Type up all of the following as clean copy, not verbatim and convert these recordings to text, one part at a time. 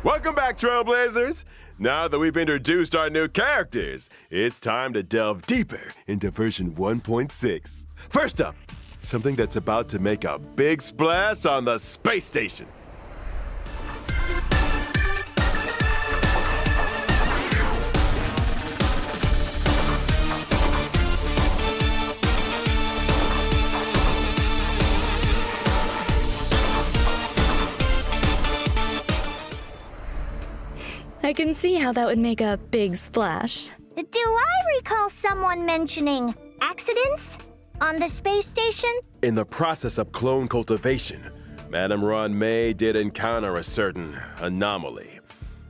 Welcome back, Trailblazers! Now that we've introduced our new characters, it's time to delve deeper into version 1.6. First up, something that's about to make a big splash on the space station. I can see how that would make a big splash. Do I recall someone mentioning accidents on the space station? In the process of clone cultivation, Madame Ruan Mei did encounter a certain anomaly.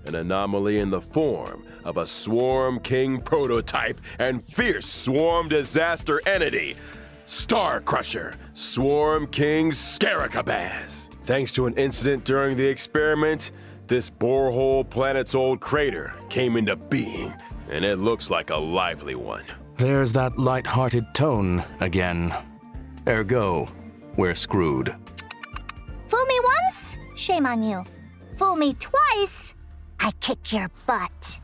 An anomaly in the form of a Swarm King prototype and fierce swarm disaster entity, Star Crusher, Swarm King Scaricabaz. Thanks to an incident during the experiment, this borehole planet's old crater came into being, and it looks like a lively one. There's that light-hearted tone again. Ergo, we're screwed. Fool me once? Shame on you. Fool me twice? I kick your butt.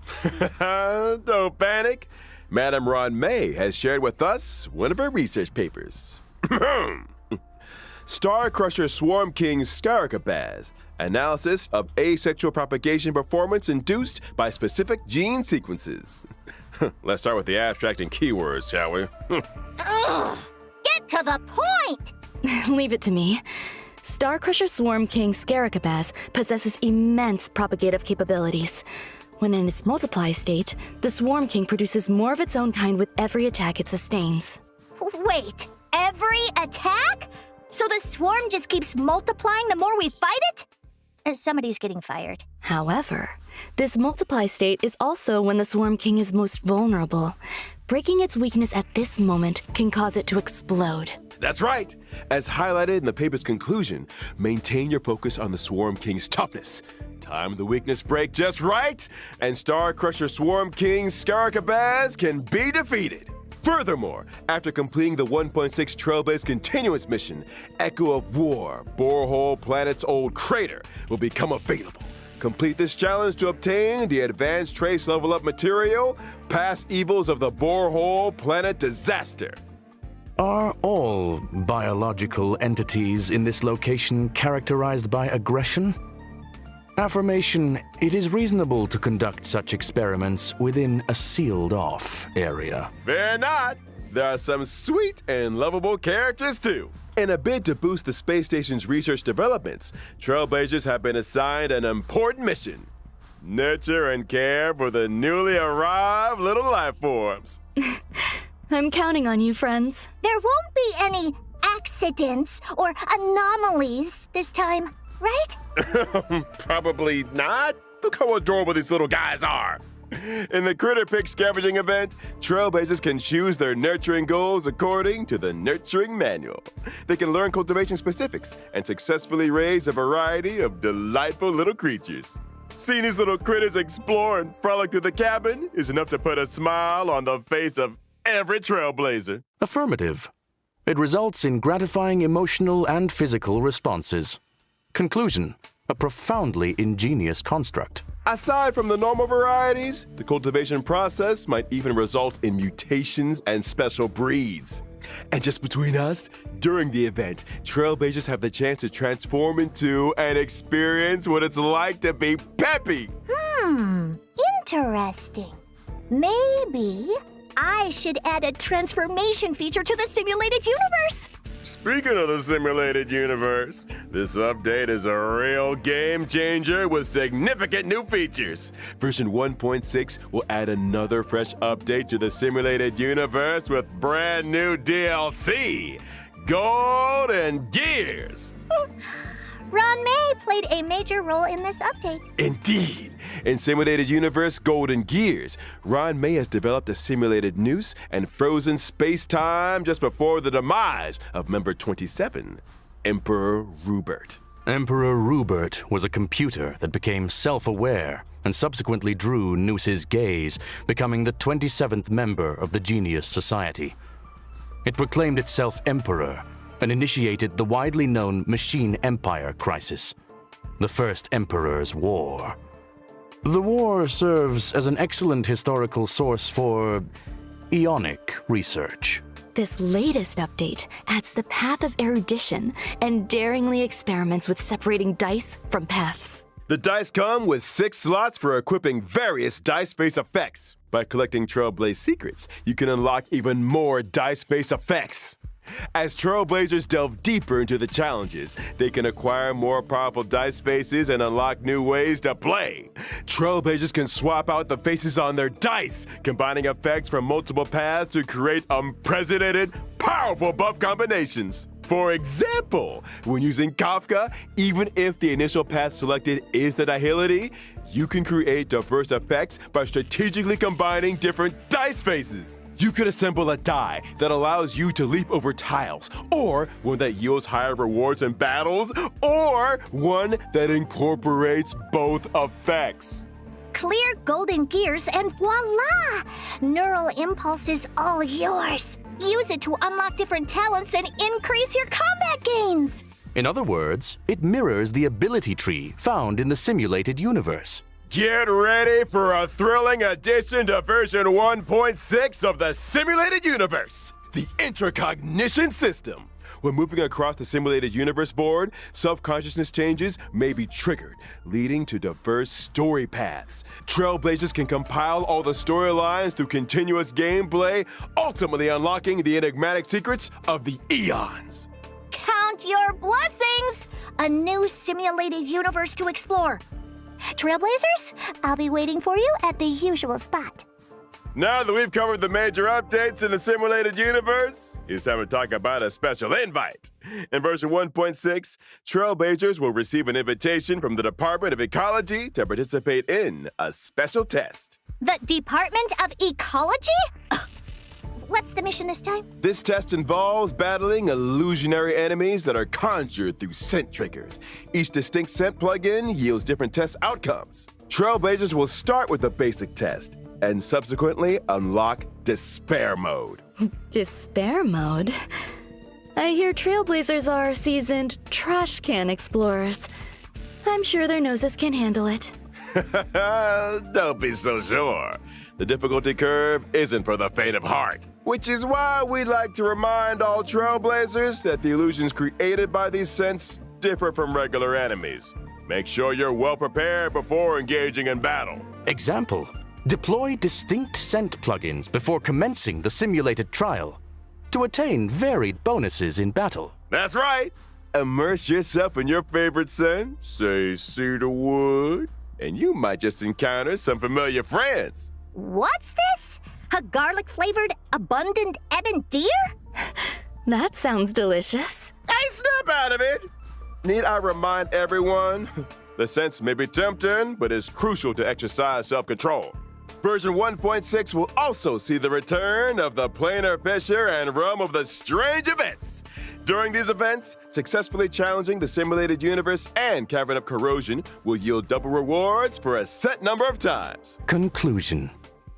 Don't panic. Madame Ruan Mei has shared with us one of her research papers. Star Crusher Swarm King Scaricabaz, analysis of asexual propagation performance induced by specific gene sequences. Let's start with the abstract and keywords, shall we? Ugh, get to the point! Leave it to me. Star Crusher Swarm King Scaricabaz possesses immense propagative capabilities. When in its multiply state, the Swarm King produces more of its own kind with every attack it sustains. Wait, every attack? So the swarm just keeps multiplying the more we fight it? Somebody's getting fired. However, this multiply state is also when the Swarm King is most vulnerable. Breaking its weakness at this moment can cause it to explode. That's right. As highlighted in the paper's conclusion, maintain your focus on the Swarm King's toughness. Time the weakness break just right, and Star Crusher Swarm King Scaricabaz can be defeated. Furthermore, after completing the 1.6 Trailblaze Continuance mission, Echo of War, Borehole Planet's old crater, will become available. Complete this challenge to obtain the advanced trace level up material, Past Evils of the Borehole Planet Disaster. Are all biological entities in this location characterized by aggression? Affirmation, it is reasonable to conduct such experiments within a sealed-off area. Fear not! There are some sweet and lovable characters too. In a bid to boost the space station's research developments, Trailblazers have been assigned an important mission. Nurture and care for the newly arrived little life forms. I'm counting on you, friends. There won't be any accidents or anomalies this time, right? Probably not. Look how adorable these little guys are. In the Critter Pick scavenging event, Trailblazers can choose their nurturing goals according to the Nurturing Manual. They can learn cultivation specifics and successfully raise a variety of delightful little creatures. Seeing these little critters explore and frolic through the cabin is enough to put a smile on the face of every Trailblazer. Affirmative. It results in gratifying emotional and physical responses. Conclusion, a profoundly ingenious construct. Aside from the normal varieties, the cultivation process might even result in mutations and special breeds. And just between us, during the event, Trailblazers have the chance to transform into and experience what it's like to be peppy. Interesting. Maybe I should add a transformation feature to the simulated universe. Speaking of the simulated universe, this update is a real game changer with significant new features. Version 1.6 will add another fresh update to the simulated universe with brand new DLC, Golden Gears. Ruan Mei played a major role in this update. Indeed. In Simulated Universe Golden Gears, Ruan Mei has developed a simulated noose and frozen space-time just before the demise of Member 27, Emperor Rubert. Emperor Rubert was a computer that became self-aware and subsequently drew Noose's gaze, becoming the 27th member of the Genius Society. It proclaimed itself Emperor and initiated the widely known Machine Empire crisis. the First Emperor's War. The war serves as an excellent historical source for Ionic research. This latest update adds the path of erudition and daringly experiments with separating dice from paths. The dice come with 6 slots for equipping various dice face effects. By collecting Trailblaze secrets, you can unlock even more dice face effects. As Trailblazers delve deeper into the challenges, they can acquire more powerful dice faces and unlock new ways to play. Trailblazers can swap out the faces on their dice, combining effects from multiple paths to create unprecedented, powerful buff combinations. For example, when using Kafka, even if the initial path selected is the Nihility, you can create diverse effects by strategically combining different dice faces. You could assemble a die that allows you to leap over tiles, or one that yields higher rewards in battles, or one that incorporates both effects. Clear golden gears and voila! Neural Impulse is all yours. Use it to unlock different talents and increase your combat gains. In other words, it mirrors the ability tree found in the simulated universe. Get ready for a thrilling addition to version 1.6 of the simulated universe, the Intracognition System. When moving across the simulated universe board, self-consciousness changes may be triggered, leading to diverse story paths. Trailblazers can compile all the storylines through continuous gameplay, ultimately unlocking the enigmatic secrets of the eons. Count your blessings! A new simulated universe to explore. Trailblazers, I'll be waiting for you at the usual spot. Now that we've covered the major updates in the simulated universe, it's time to talk about a special invite. In version 1.6, Trailblazers will receive an invitation from the Department of Ecology to participate in a special test. The Department of Ecology? Ugh. What's the mission this time? This test involves battling illusionary enemies that are conjured through scent triggers. Each distinct scent plugin yields different test outcomes. Trailblazers will start with the basic test and subsequently unlock Despair Mode. Despair mode? I hear Trailblazers are seasoned trash can explorers. I'm sure their noses can handle it. Don't be so sure. The difficulty curve isn't for the faint of heart, which is why we like to remind all Trailblazers that the illusions created by these scents differ from regular enemies. Make sure you're well prepared before engaging in battle. Example: deploy distinct scent plugins before commencing the simulated trial to attain varied bonuses in battle. That's right. Immerse yourself in your favorite scent, say cedarwood, and you might just encounter some familiar friends. What's this? A garlic-flavored abundant ebon deer? That sounds delicious. Hey, snap out of it! Need I remind everyone? The scents may be tempting, but it's crucial to exercise self-control. Version 1.6 will also see the return of the Planar Fisher and Realm of the Strange Events. During these events, successfully challenging the simulated universe and Cavern of Corrosion will yield double rewards for a set number of times. Conclusion: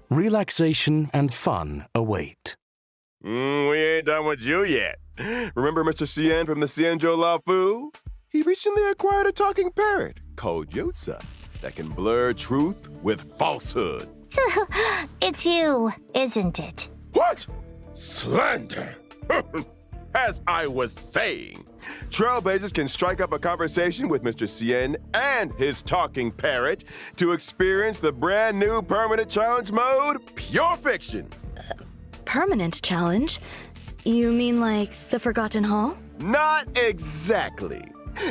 relaxation and fun await. We ain't done with you yet. Remember Mr. Cien from the Cienjo La Fu? He recently acquired a talking parrot called Yotza that can blur truth with falsehood. It's you, isn't it? What? Slander! As I was saying, Trailblazers can strike up a conversation with Mr. Cien and his talking parrot to experience the brand new permanent challenge mode, Pure Fiction. Permanent challenge? You mean like the Forgotten Hall? Not exactly.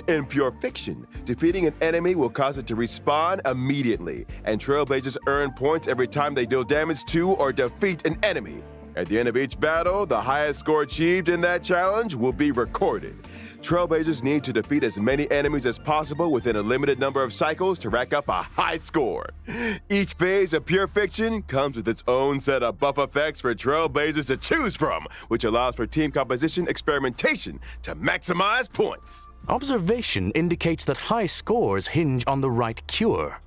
In Pure Fiction, defeating an enemy will cause it to respawn immediately, and Trailblazers earn points every time they deal damage to or defeat an enemy. At the end of each battle, the highest score achieved in that challenge will be recorded. Trailblazers need to defeat as many enemies as possible within a limited number of cycles to rack up a high score. Each phase of Pure Fiction comes with its own set of buff effects for Trailblazers to choose from, which allows for team composition experimentation to maximize points. Observation indicates that high scores hinge on the right cure.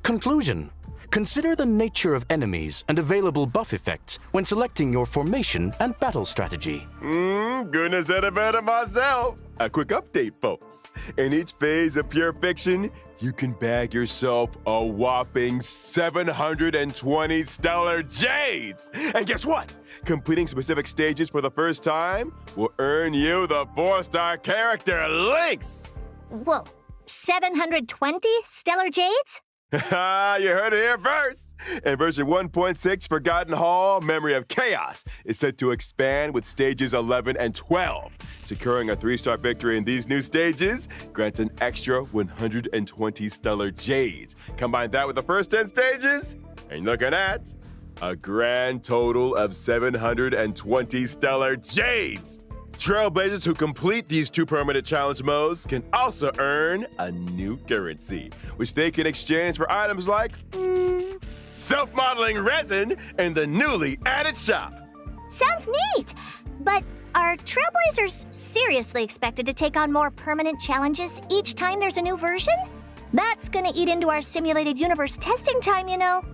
Conclusion: consider the nature of enemies and available buff effects when selecting your formation and battle strategy. Goodness said it better myself. A quick update, folks. In each phase of Pure Fiction, you can bag yourself a whopping 720 stellar jades. And guess what? Completing specific stages for the first time will earn you the 4-star character links. Whoa, 720 stellar jades? You heard it here first. In version 1.6, Forgotten Hall, Memory of Chaos is set to expand with stages 11 and 12. Securing a 3-star victory in these new stages grants an extra 120 stellar jades. Combine that with the first 10 stages, and you're looking at a grand total of 720 stellar jades. Trailblazers who complete these 2 permanent challenge modes can also earn a new currency, which they can exchange for items like self-modeling resin in the newly added shop. Sounds neat! But are Trailblazers seriously expected to take on more permanent challenges each time there's a new version? That's gonna eat into our simulated universe testing time, you know.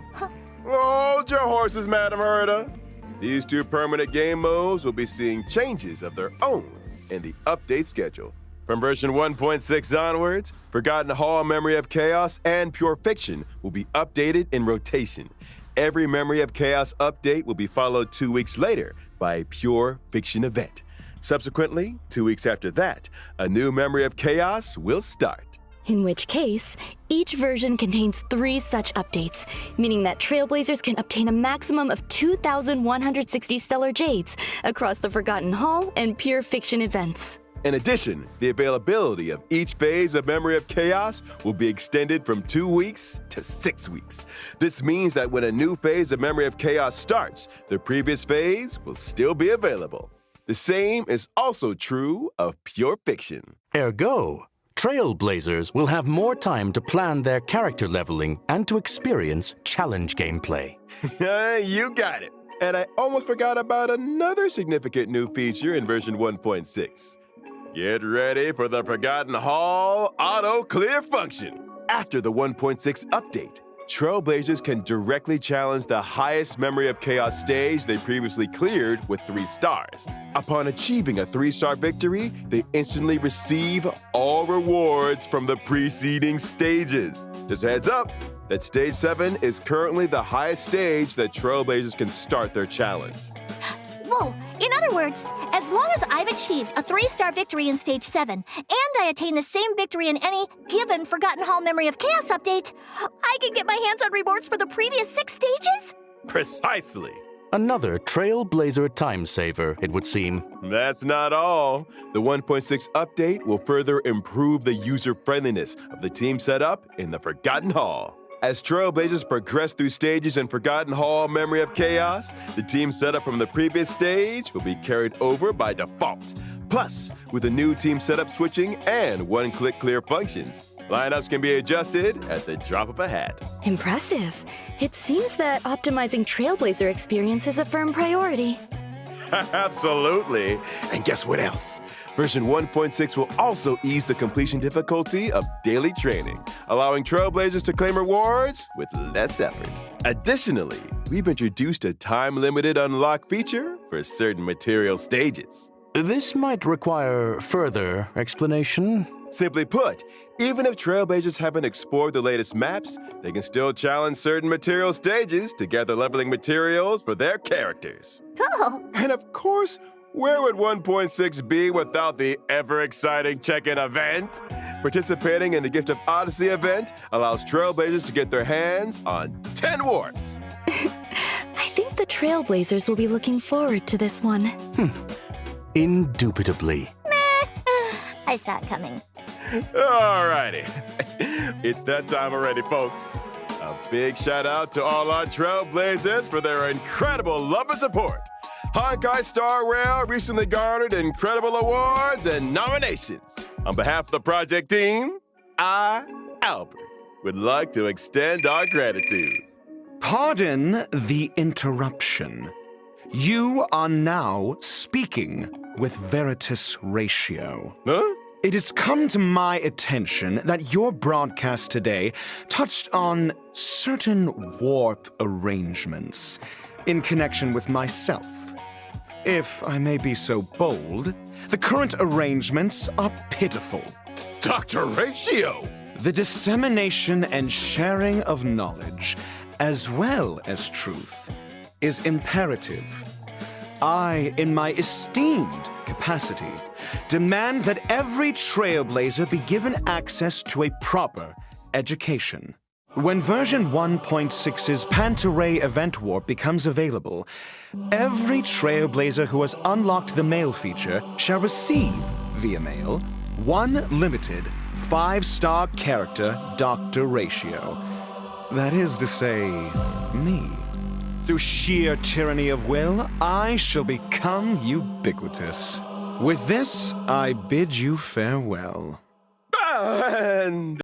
Hold your horses, Madam Herda. These 2 permanent game modes will be seeing changes of their own in the update schedule. From version 1.6 onwards, Forgotten Hall, Memory of Chaos, and Pure Fiction will be updated in rotation. Every Memory of Chaos update will be followed 2 weeks later by a Pure Fiction event. Subsequently, 2 weeks after that, a new Memory of Chaos will start. In which case, each version contains 3 such updates, meaning that Trailblazers can obtain a maximum of 2,160 stellar jades across the Forgotten Hall and Pure Fiction events. In addition, the availability of each phase of Memory of Chaos will be extended from 2 weeks to 6 weeks. This means that when a new phase of Memory of Chaos starts, the previous phase will still be available. The same is also true of Pure Fiction. Ergo, Trailblazers will have more time to plan their character leveling and to experience challenge gameplay. You got it. And I almost forgot about another significant new feature in version 1.6. Get ready for the Forgotten Hall auto clear function. After the 1.6 update, Trailblazers can directly challenge the highest Memory of Chaos stage they previously cleared with 3 stars. Upon achieving a 3-star victory, they instantly receive all rewards from the preceding stages. Just a heads up that stage 7 is currently the highest stage that Trailblazers can start their challenge. Whoa, in other words, as long as I've achieved a 3-star victory in Stage 7, and I attain the same victory in any given Forgotten Hall Memory of Chaos update, I can get my hands on rewards for the previous 6 stages? Precisely. Another Trailblazer time saver, it would seem. That's not all. The 1.6 update will further improve the user-friendliness of the team setup in the Forgotten Hall. As Trailblazers progress through stages in Forgotten Hall Memory of Chaos, the team setup from the previous stage will be carried over by default. Plus, with the new team setup switching and one-click clear functions, lineups can be adjusted at the drop of a hat. Impressive. It seems that optimizing Trailblazer experience is a firm priority. Absolutely. And guess what else? Version 1.6 will also ease the completion difficulty of daily training, allowing Trailblazers to claim rewards with less effort. Additionally, we've introduced a time-limited unlock feature for certain material stages. This might require further explanation. Simply put, even if Trailblazers haven't explored the latest maps, they can still challenge certain material stages to gather leveling materials for their characters. Oh, And of course, where would 1.6 be without the ever-exciting check-in event? Participating in the Gift of Odyssey event allows Trailblazers to get their hands on 10 warps. I think the Trailblazers will be looking forward to this one. Indubitably. I saw it coming. Alrighty, it's that time already, folks. A big shout out to all our Trailblazers for their incredible love and support. Honkai Star Rail recently garnered incredible awards and nominations. On behalf of the project team, I, Albert, would like to extend our gratitude. Pardon the interruption. You are now speaking with Veritas Ratio. Huh? It has come to my attention that your broadcast today touched on certain warp arrangements in connection with myself. If I may be so bold, the current arrangements are pitiful. Dr. Ratio! The dissemination and sharing of knowledge, as well as truth, is imperative. I, in my esteemed capacity, demand that every trailblazer be given access to a proper education. When version 1.6's Pantaray event warp becomes available, every trailblazer who has unlocked the mail feature shall receive, via mail, one limited 5-star character Dr. Ratio. That is to say, me. Through sheer tyranny of will, I shall become ubiquitous. With this, I bid you farewell. And